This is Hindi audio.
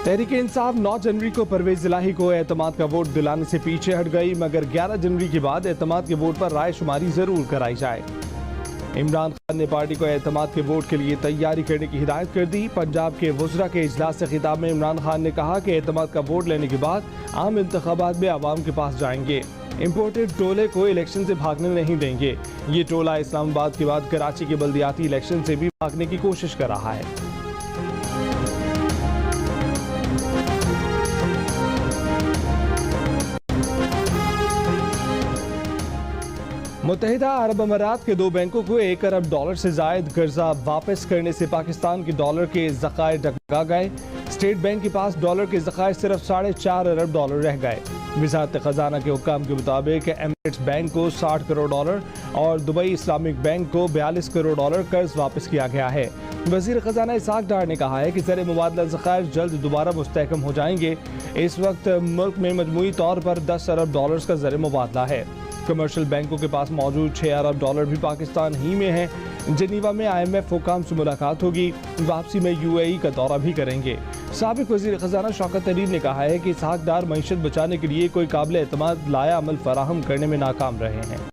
तहरीक इंसाफ 9 जनवरी को परवेज इलाही को एतमाद का वोट दिलाने से पीछे हट गई, मगर 11 जनवरी के बाद एतमाद के वोट पर राय शुमारी जरूर कराई जाए। इमरान खान ने पार्टी को एतमाद के वोट के लिए तैयारी करने की हिदायत कर दी। पंजाब के वज़रा के इजलास से खिताब में इमरान खान ने कहा कि एतमाद का वोट लेने के बाद आम इंतखाबात में आवाम के पास जाएंगे। इम्पोर्टेड टोले को इलेक्शन से भागने नहीं देंगे। ये टोला इस्लामाबाद के बाद कराची के बल्दियाती इलेक्शन से भी भागने की कोशिश कर रहा है। मुत्तहिदा अरब अमारात के 2 बैंकों को $1 अरब से जायद कर्जा वापस करने से पाकिस्तान के डॉलर के ज़खायर डगमगा गए। स्टेट बैंक के पास डॉलर के ज़खायर सिर्फ $4.5 अरब रह गए। वज़ारत ख़जाना के हुक्म के मुताबिक एमिरेट्स बैंक को $60 करोड़ और दुबई इस्लामिक बैंक को $42 करोड़ कर्ज वापस किया गया है। वज़ीर ख़जाना इसहाक डार ने कहा है कि ज़र मुबादला ज़खायर जल्द दोबारा मुस्तहकम हो जाएंगे। इस वक्त मुल्क में मजमूई तौर पर $10 अरब का ज़र मुबादला है। कमर्शियल बैंकों के पास मौजूद $6 अरब भी पाकिस्तान ही में हैं। जेनीवा में IMF हुकाम से मुलाकात होगी। वापसी में UAE का दौरा भी करेंगे। साबिक वज़ीर ख़जाना शौकत तरीन ने कहा है कि इसहाक डार मईशत बचाने के लिए कोई काबिल एतमाद लाया अमल फराहम करने में नाकाम रहे हैं।